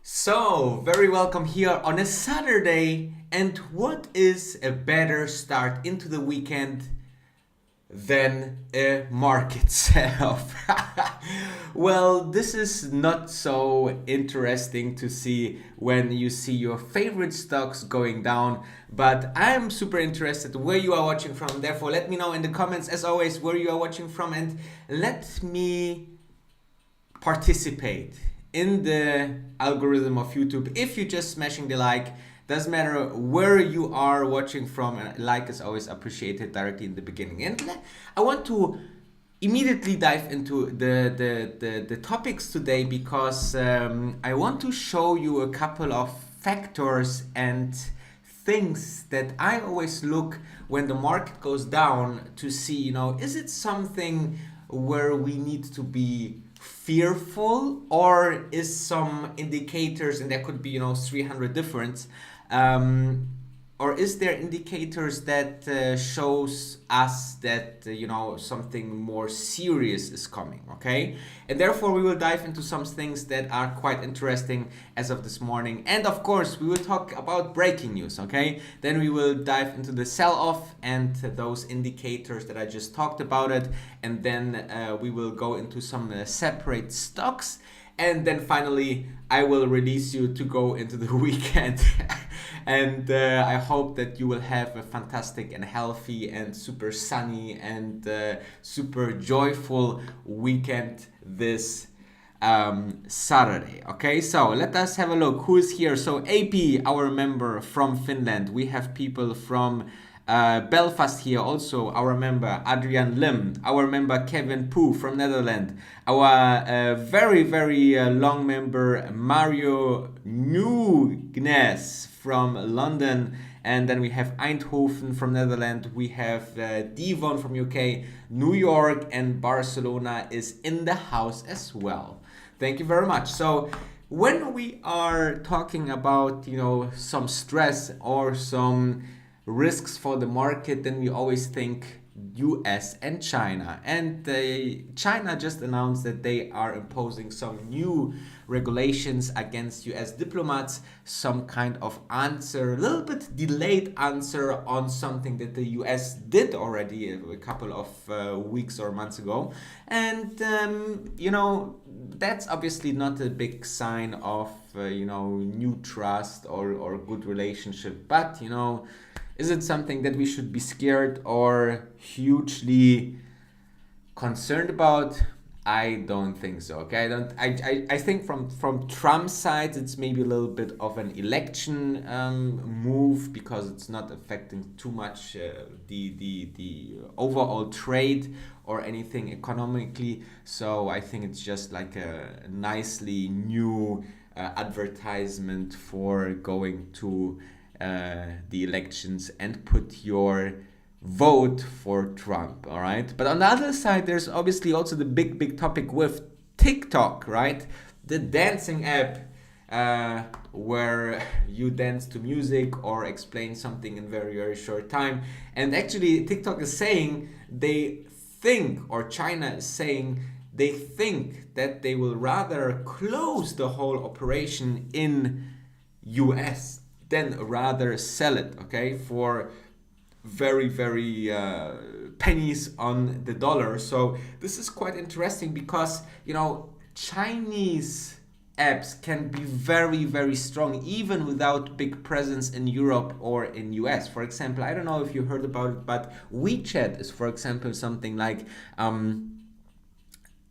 So, very welcome here on a Saturday. And what is a better start into the weekend than a market sell-off? Well, this is not so interesting to see when you see your favorite stocks going down, but I'm super interested where you are watching from. Therefore, let me know in the comments, as always, where you are watching from, and let me participate in the algorithm of YouTube. If you're just smashing the like, doesn't matter where you are watching from, and like is always appreciated directly in the beginning. And I want to immediately dive into the topics today because I want to show you a couple of factors and things that I always look when the market goes down to see, is it something where we need to be fearful, or is some indicators, and there could be 300 different, or is there indicators that shows us that something more serious is coming? Okay, and therefore we will dive into some things that are quite interesting as of this morning, and of course we will talk about breaking news. Okay, then we will dive into the sell-off and those indicators that I just talked about it, and then we will go into some separate stocks. And then finally, I will release you to go into the weekend. And I hope that you will have a fantastic and healthy and super sunny and super joyful weekend this Saturday. Okay, so let us have a look. Who is here? So AP, our member from Finland. We have people from Belfast here, also our member Adrian Lim, our member Kevin Poo from Netherlands, our very long member Mario Nugnes from London, and then we have Eindhoven from Netherlands, we have Devon from UK, New York, and Barcelona is in the house as well. Thank you very much. So when we are talking about some stress or some risks for the market, then we always think US and China. And China just announced that they are imposing some new regulations against US diplomats, some kind of answer, a little bit delayed answer on something that the US did already a couple of weeks or months ago. And that's obviously not a big sign of new trust or good relationship, but is it something that we should be scared or hugely concerned about? I don't think so. Okay, I think from Trump's side, it's maybe a little bit of an election move because it's not affecting too much the overall trade or anything economically. So I think it's just like a nicely new advertisement for going to the elections and put your vote for Trump. All right, but on the other side, there's obviously also the big topic with TikTok, right? The dancing app where you dance to music or explain something in very short time. And actually TikTok is saying they think, or China is saying they think, that they will rather close the whole operation in US then rather sell it, okay, for very pennies on the dollar. So this is quite interesting because Chinese apps can be very strong even without big presence in Europe or in US. For example, I don't know if you heard about it, but WeChat is, for example, something like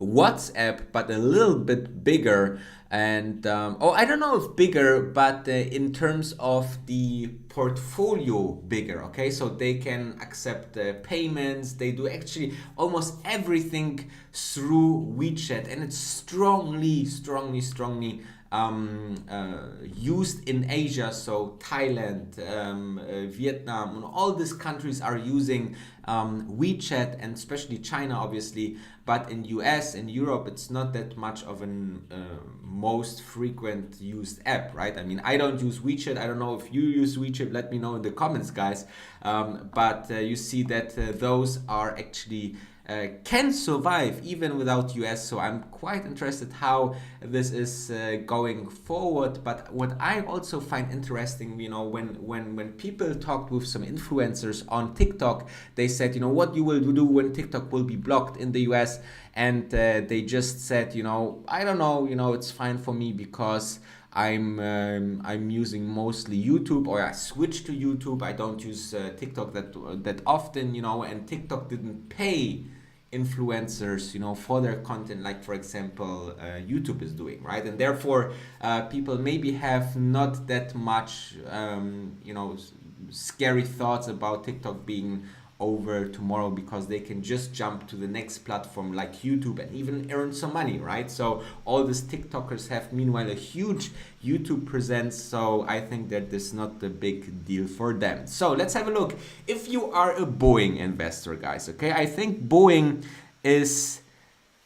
WhatsApp, but a little bit bigger. And I don't know if bigger, but in terms of the portfolio bigger. Okay, so they can accept payments. They do actually almost everything through WeChat, and it's strongly used in Asia. So Thailand, Vietnam, and all these countries are using WeChat, and especially China, obviously. But in US and Europe, it's not that much of an most frequent used app, right? I mean, I don't use WeChat. I don't know if you use WeChat. Let me know in the comments, guys. But you see that those are actually can survive even without US. So I'm quite interested how this is going forward. But what I also find interesting, you know, when people talked with some influencers on TikTok, they said, you know, what you will do when TikTok will be blocked in the US, and they just said, you know, I don't know, you know, it's fine for me because I'm using mostly YouTube, or I switched to YouTube. I don't use TikTok that often, you know, and TikTok didn't pay influencers, you know, for their content, like for example YouTube is doing, right? And therefore people maybe have not that much you know, scary thoughts about TikTok being over tomorrow, because they can just jump to the next platform like YouTube and even earn some money, right? So all these TikTokers have meanwhile a huge YouTube presence, so I think that this is not a big deal for them. So let's have a look. If you are a Boeing investor, guys, okay, I think Boeing is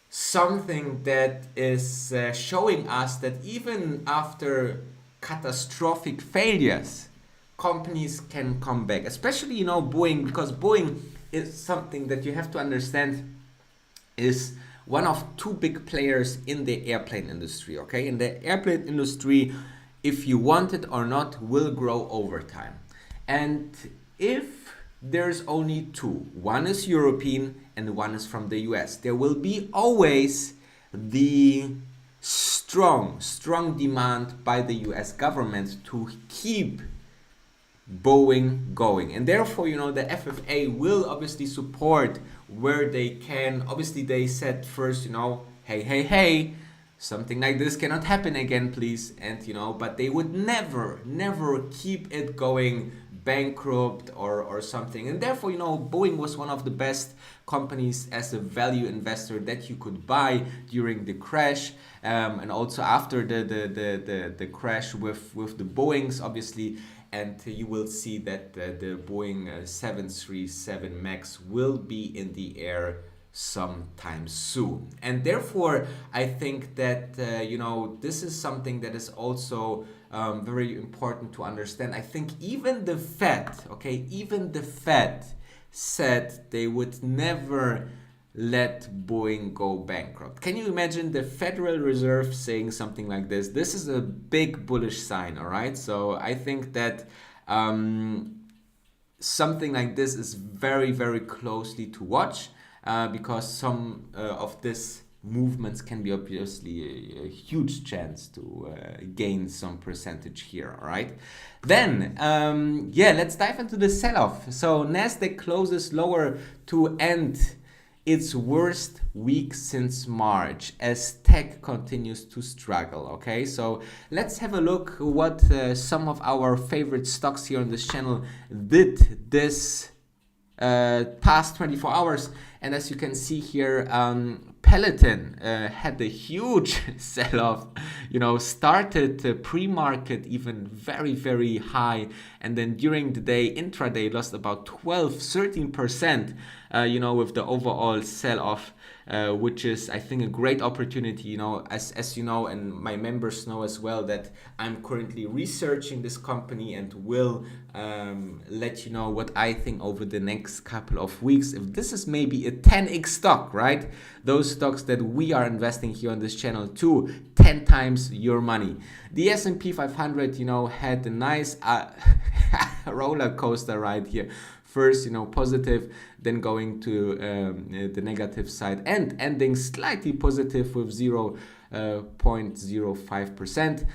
something that is showing us that even after catastrophic failures, companies can come back, especially, you know, Boeing, because Boeing is something that you have to understand is one of two big players in the airplane industry, okay? And the airplane industry, if you want it or not, will grow over time. And if there's only two, one is European and one is from the US, there will be always the strong demand by the US government to keep Boeing going, and therefore, you know, the FFA will obviously support where they can. Obviously, they said first, you know, hey, something like this cannot happen again, please, and you know, but they would never keep it going bankrupt or something. And therefore, you know, Boeing was one of the best companies as a value investor that you could buy during the crash, and also after the crash with the Boeings, obviously. And you will see that the Boeing 737 MAX will be in the air sometime soon. And therefore, I think that, you know, this is something that is also very important to understand. I think even the Fed, okay, even the Fed said they would never let Boeing go bankrupt. Can you imagine the Federal Reserve saying something like this? This is a big bullish sign, all right? So I think that something like this is very, very closely to watch, because some of this movements can be obviously a huge chance to gain some percentage here, all right? Then, yeah, let's dive into the sell-off. So NASDAQ closes lower to end its worst week since March as tech continues to struggle, okay? So let's have a look what some of our favorite stocks here on this channel did this past 24 hours. And as you can see here, Peloton had a huge sell-off, you know, started pre-market even very, very high, and then during the day, intraday, lost about 13%, you know, with the overall sell-off, which is, I think, a great opportunity, you know, as you know, and my members know as well, that I'm currently researching this company and will let you know what I think over the next couple of weeks. If this is maybe a 10x stock, right? Those stocks that we are investing here on this channel to 10 times your money. The S&P 500, you know, had a nice roller coaster ride here. First, you know, positive, then going to the negative side and ending slightly positive with 0.05%.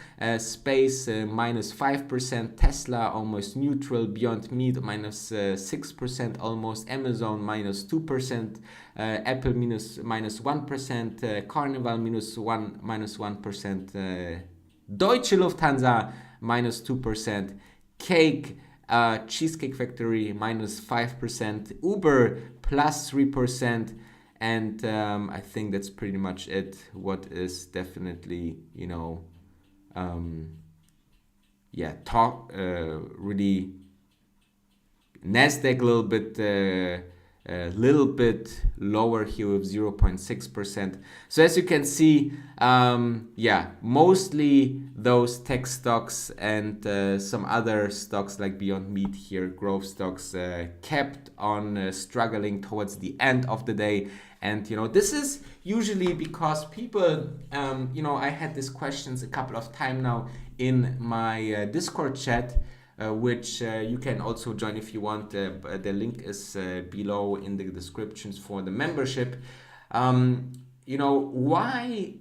Space minus 5%. Tesla almost neutral. Beyond Meat minus 6% almost. Amazon minus 2%. Apple minus 1%. Carnival minus 1%. Deutsche Lufthansa minus 2%. Cake. Cheesecake Factory minus 5%, Uber plus 3%, and I think that's pretty much it. What is definitely, you know, yeah, really NASDAQ a little bit a little bit lower here with 0.6%. So as you can see, mostly those tech stocks and some other stocks like Beyond Meat here, growth stocks, kept on struggling towards the end of the day. And this is usually because people, I had these questions a couple of times now in my Discord chat, which you can also join if you want. The link is below in the descriptions for the membership. Why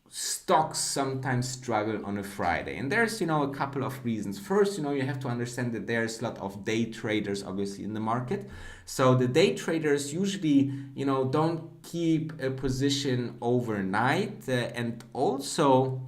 stocks sometimes struggle on a Friday? And there's, a couple of reasons. First, you have to understand that there's a lot of day traders, obviously, in the market. So the day traders usually, don't keep a position overnight, and also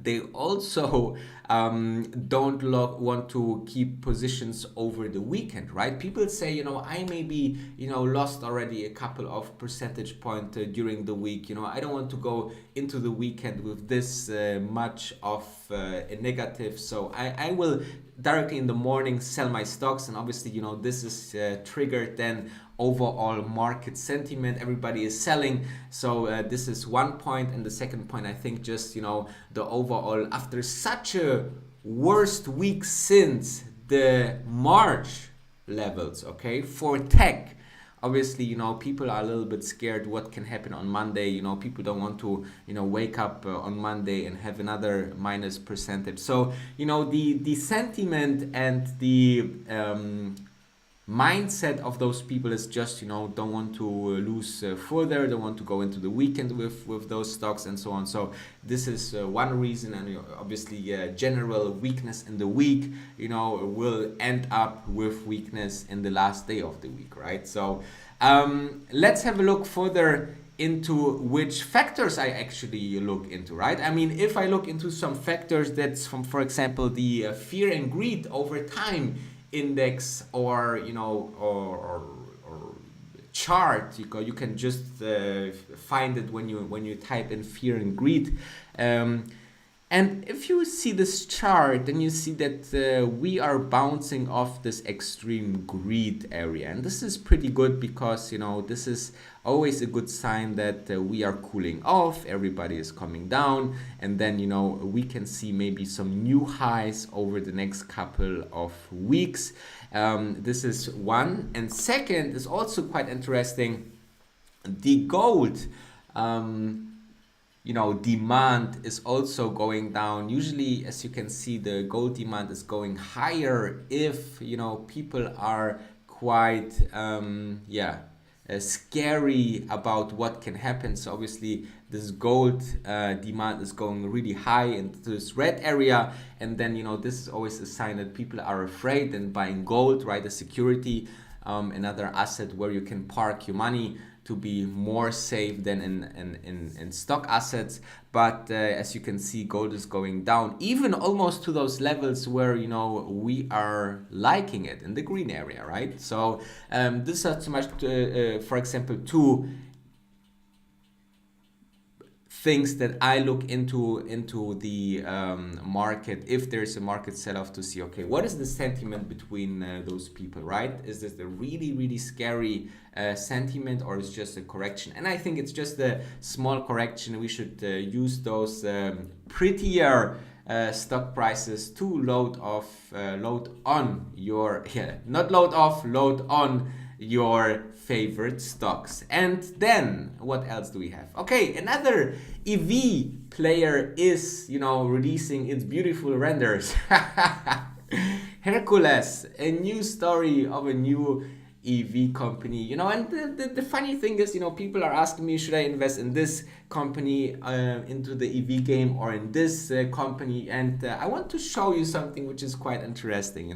they also don't want to keep positions over the weekend, right? People say, I maybe, lost already a couple of percentage points during the week. I don't want to go into the weekend with this much of a negative. So I will directly in the morning sell my stocks. And obviously, this is triggered then overall market sentiment. Everybody is selling. So this is one point. And the second point, I think just, the overall, after such a worst week since the March levels, okay, for tech, obviously, people are a little bit scared what can happen on Monday. People don't want to, wake up on Monday and have another minus percentage. So, the sentiment and the mindset of those people is just, don't want to lose further, don't want to go into the weekend with those stocks and so on. So this is one reason, and obviously general weakness in the week, will end up with weakness in the last day of the week, right? So let's have a look further into which factors I actually look into, right? I mean, if I look into some factors that's from, for example, the fear and greed over time index, or or chart, you can just find it when you type in fear and greed, and if you see this chart, then you see that we are bouncing off this extreme greed area, and this is pretty good because this is always a good sign that we are cooling off, everybody is coming down, and then we can see maybe some new highs over the next couple of weeks. This is one, and second is also quite interesting. The gold demand is also going down. Usually, as you can see, the gold demand is going higher if people are quite scary about what can happen. So obviously this gold demand is going really high into this red area, and then this is always a sign that people are afraid and buying gold, right? A security, another asset where you can park your money to be more safe than in stock assets. But as you can see, gold is going down, even almost to those levels where we are liking it in the green area, right? So this is too much, for example, two things that I look into the market if there's a market sell-off, to see, okay, what is the sentiment between those people, right? Is this a really scary sentiment, or is just a correction? And I think it's just a small correction. We should use those prettier stock prices to load on your favorite stocks. And then what else do we have? Okay, another EV player is releasing its beautiful renders. Hercules, a new story of a new EV company, and the funny thing is, people are asking me, should I invest in this company, into the EV game, or in this company? And I want to show you something which is quite interesting.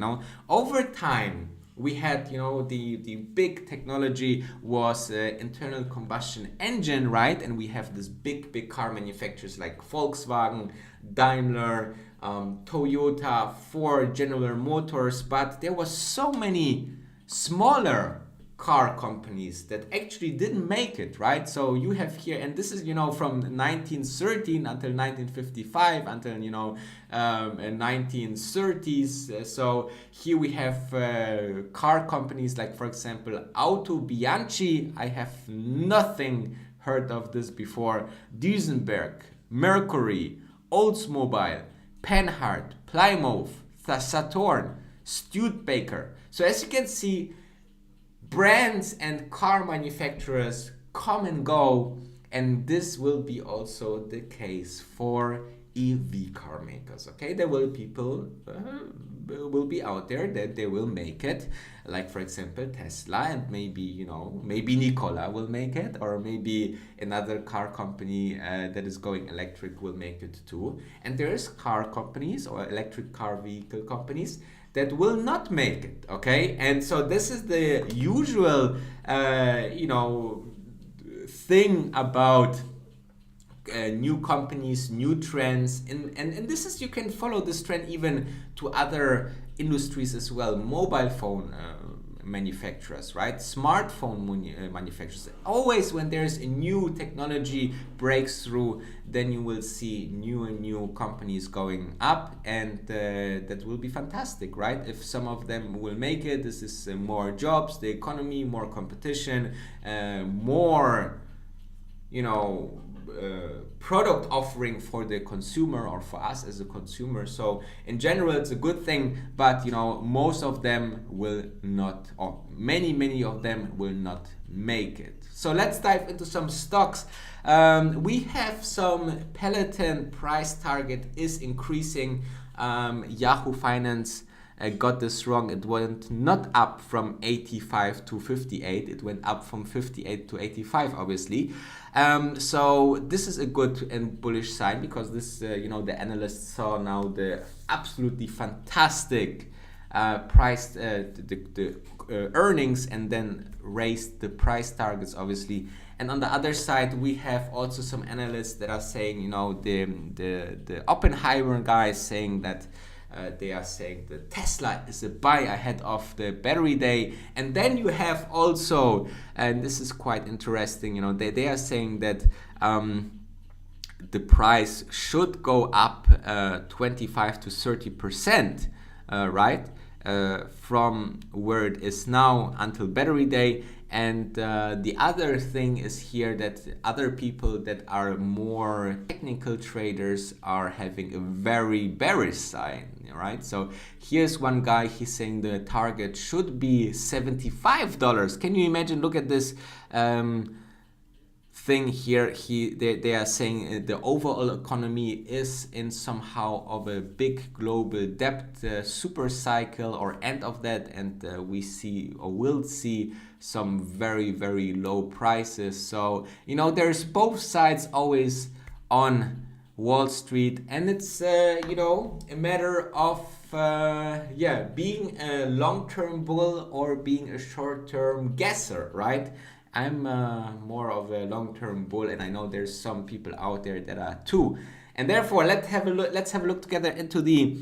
Over time, we had, the big technology was internal combustion engine, right? And we have this big car manufacturers like Volkswagen, Daimler, Toyota, Ford, General Motors, but there was so many smaller car companies that actually didn't make it, right? So you have here, and this is, from 1913 until 1955 until, 1930s. So here we have car companies like, for example, Auto Bianchi. I have nothing heard of this before. Duesenberg, Mercury, Oldsmobile, Panhard, Plymouth, Saturn, Studebaker. So as you can see, brands and car manufacturers come and go, and this will be also the case for EV car makers. Okay, there will people will be out there that they will make it, like for example Tesla, and maybe maybe Nikola will make it, or maybe another car company that is going electric will make it too. And there's car companies or electric car vehicle companies that will not make it. Okay, and so this is the usual thing about new companies, new trends, and this is, you can follow this trend even to other industries as well. Mobile phone manufacturers, right? Smartphone manufacturers. Always when there's a new technology breakthrough, then you will see new and new companies going up, and that will be fantastic, right? If some of them will make it, this is more jobs, the economy, more competition, more product offering for the consumer, or for us as a consumer. So in general, it's a good thing, but most of them will not, or many of them will not make it. So let's dive into some stocks. We have some Peloton price target is increasing. Yahoo Finance got this wrong. It went not up from 85 to 58. It went up from 58 to 85, obviously. So this is a good and bullish sign, because this, the analysts saw now the absolutely fantastic price, the earnings, and then raised the price targets, obviously. And on the other side, we have also some analysts that are saying, the Oppenheimer guys saying that they are saying that Tesla is a buy ahead of the battery day. And then you have also, and this is quite interesting, they are saying that the price should go up 25 to 30%, right? From where it is now until battery day. And the other thing is here that other people that are more technical traders are having a very bearish sign, right? So here's one guy, he's saying the target should be $75. Can you imagine? Look at this thing here. They are saying the overall economy is in somehow of a big global debt super cycle, or end of that, and we see or will see some very, very low prices. So there's both sides always on Wall Street, and it's a matter of being a long-term bull or being a short-term guesser, right? I'm more of a long-term bull, and I know there's some people out there that are too. And therefore, let's have a look together into the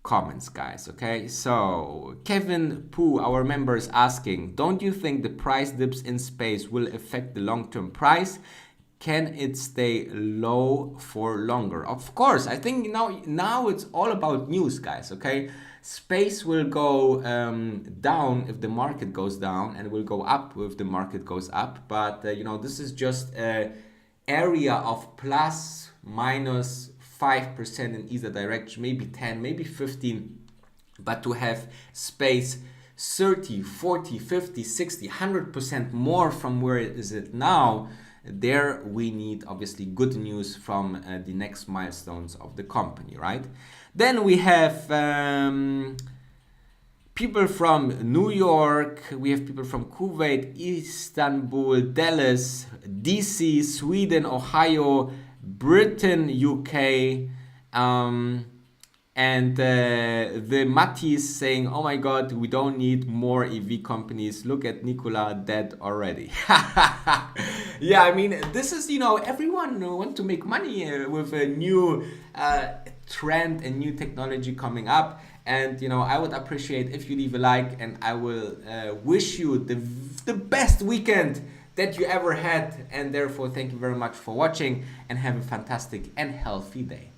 comments, guys. Okay, so Kevin Poo, our member, is asking, don't you think the price dips in space will affect the long-term price? Can it stay low for longer? Of course, I think now it's all about news, guys. Okay, space will go down if the market goes down, and will go up if the market goes up. But this is just an area of plus minus 5% in either direction, maybe 10, maybe 15. But to have space 30, 40, 50, 60, 100% more from where it is now, there we need obviously good news from the next milestones of the company, right? Then we have people from New York, we have people from Kuwait, Istanbul, Dallas, DC, Sweden, Ohio, Britain, UK, and the Matti is saying, oh my god, we don't need more EV companies. Look at Nikola, dead already. Yeah, I mean, this is, everyone wants to make money with a new trend and new technology coming up. And I would appreciate if you leave a like, and I will wish you the best weekend that you ever had. And therefore, thank you very much for watching, and have a fantastic and healthy day.